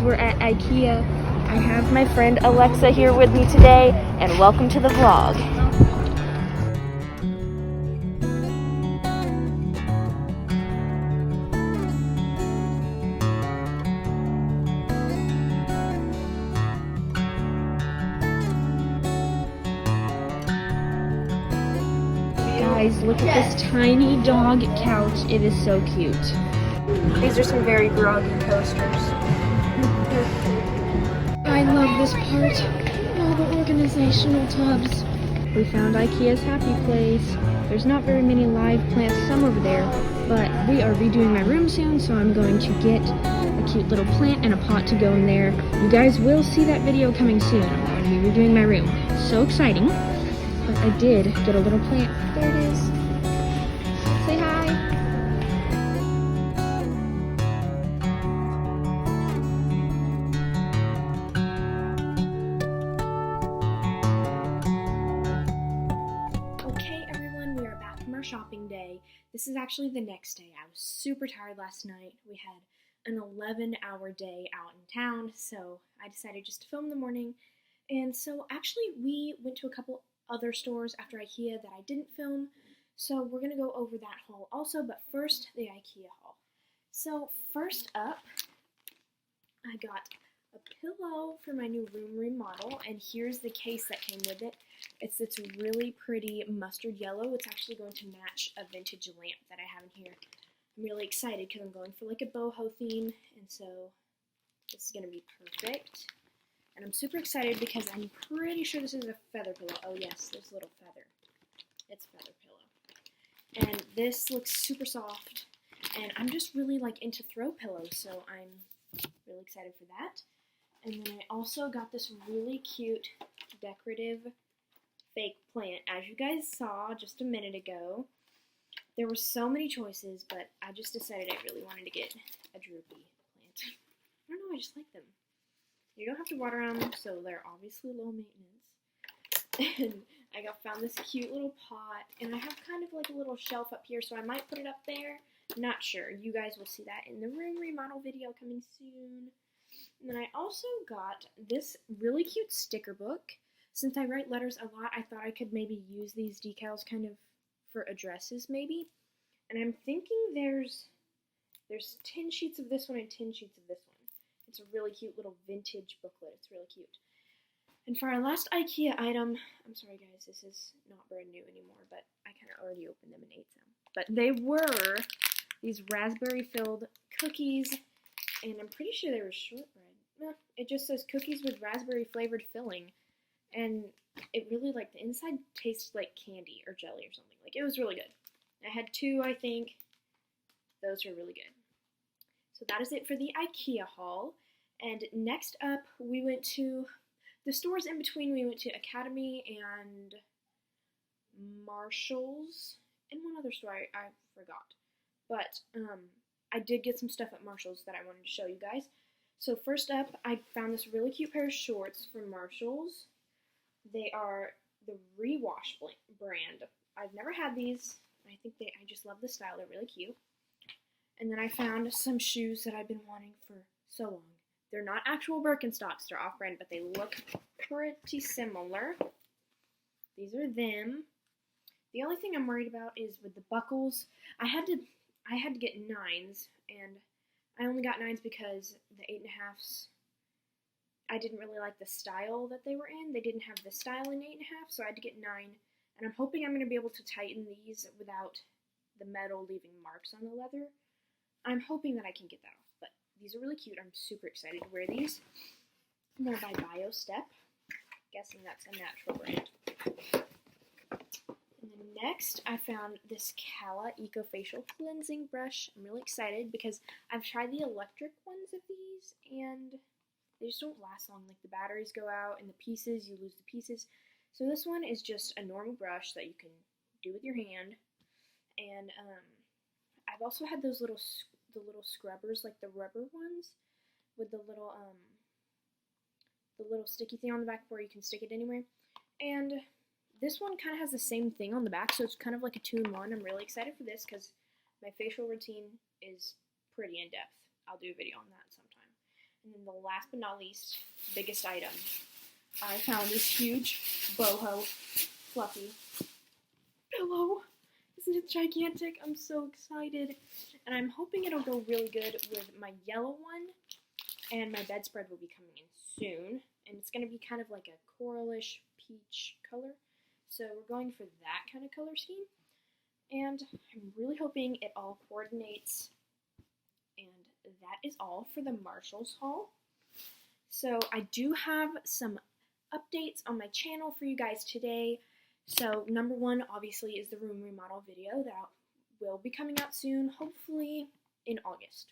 guys, we're at IKEA. I have my friend Alexa here with me today, and welcome to the vlog. Guys, look at this tiny dog couch. It is so cute. These are some very groggy coasters. I love this part. All the organizational tubs. We found IKEA's happy place. There's not very many live plants, some over there, but we are redoing my room soon, so I'm going to get a cute little plant and a pot to go in there. You guys will see that video coming soon. I'm going to be redoing my room. So exciting. But I did get a little plant. There it is. Say hi. Okay, everyone, we are back from our shopping day. This is actually the next day. I was super tired last night. We had an 11-hour day out in town, so I decided just to film in the morning. And so actually we went to a couple other stores after IKEA that I didn't film, so we're gonna go over that haul also, but first the IKEA haul. So first up, I got a pillow for my new room remodel, and here's the case that came with it. It's this really pretty mustard yellow. It's actually going to match a vintage lamp that I have in here. I'm really excited because I'm going for like a boho theme, and so this is gonna be perfect. And I'm super excited because I'm pretty sure this is a feather pillow. Oh yes, there's a little feather. It's a feather pillow. And this looks super soft. And I'm just really like into throw pillows, so I'm really excited for that. And then I also got this really cute decorative fake plant. As you guys saw just a minute ago, there were so many choices, but I just decided I really wanted to get a droopy plant. I don't know, I just like them. You don't have to water them, so they're obviously low maintenance. And I found this cute little pot, and I have kind of like a little shelf up here, so I might put it up there. Not sure. You guys will see that in the room remodel video coming soon. And then I also got this really cute sticker book. Since I write letters a lot, I thought I could maybe use these decals kind of for addresses maybe. And I'm thinking there's 10 sheets of this one and 10 sheets of this one. It's a really cute little vintage booklet. It's really cute. And for our last IKEA item, I'm sorry guys, this is not brand new anymore, but I kind of already opened them and ate them. But they were these raspberry-filled cookies, and I'm pretty sure they were shortbread. It just says cookies with raspberry-flavored filling, and it really, like, the inside tastes like candy or jelly or something. Like, it was really good. I had two, I think. Those are really good. So that is it for the IKEA haul. And next up, we went to the stores in between. We went to Academy and Marshalls, and one other store I forgot. But I did get some stuff at Marshalls that I wanted to show you guys. So first up, I found this really cute pair of shorts from Marshalls. They are the Rewash brand. I've never had these. I just love the style. They're really cute. And then I found some shoes that I've been wanting for so long. They're not actual Birkenstocks, they're off-brand, but they look pretty similar. These are them. The only thing I'm worried about is with the buckles. I had to get 9s, and I only got 9s because the 8.5s, I didn't really like the style that they were in. They didn't have the style in 8.5, so I had to get 9. And I'm hoping I'm going to be able to tighten these without the metal leaving marks on the leather. I'm hoping that I can get that off, but these are really cute. I'm super excited to wear these. And they're by BioStep. Guessing that's a natural brand. And then next, I found this Kala Eco Facial Cleansing Brush. I'm really excited because I've tried the electric ones of these, and they just don't last long. Like, the batteries go out, and the pieces, you lose the pieces. So this one is just a normal brush that you can do with your hand. And I've also had those little scrubbers, like the rubber ones, with the little sticky thing on the back where you can stick it anywhere. And this one kind of has the same thing on the back, so it's kind of like a 2-in-1. I'm really excited for this because my facial routine is pretty in-depth. I'll do a video on that sometime. And then the last but not least, biggest item. I found this huge boho fluffy pillow. Isn't it gigantic? I'm so excited. And I'm hoping it'll go really good with my yellow one. And my bedspread will be coming in soon. And it's going to be kind of like a coralish peach color. So we're going for that kind of color scheme. And I'm really hoping it all coordinates. And that is all for the Marshalls haul. So I do have some updates on my channel for you guys today. So number one, obviously, is the room remodel video that will be coming out soon, hopefully in August.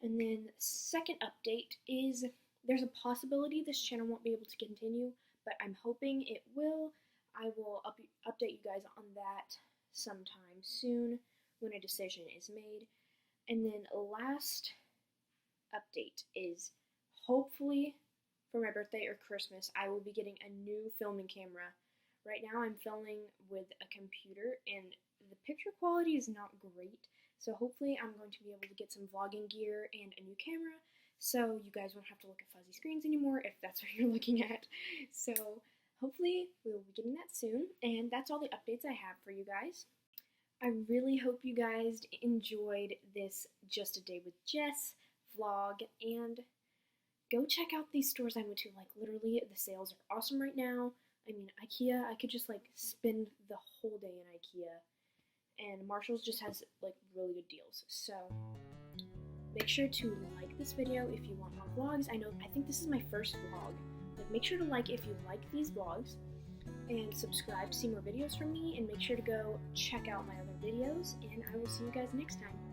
And then second update is there's a possibility this channel won't be able to continue, but I'm hoping it will. I will update you guys on that sometime soon when a decision is made. And then last update is hopefully for my birthday or Christmas, I will be getting a new filming camera. Right now I'm filming with a computer and the picture quality is not great. So hopefully I'm going to be able to get some vlogging gear and a new camera so you guys won't have to look at fuzzy screens anymore if that's what you're looking at. So hopefully we'll be getting that soon. And that's all the updates I have for you guys. I really hope you guys enjoyed this Just a Day with Jess vlog, and go check out these stores I went to. Like, literally, the sales are awesome right now. I mean, IKEA, I could just, like, spend the whole day in IKEA. And Marshalls just has, like, really good deals. So, make sure to like this video if you want more vlogs. I think this is my first vlog. But make sure to like if you like these vlogs. And subscribe to see more videos from me. And make sure to go check out my other videos. And I will see you guys next time.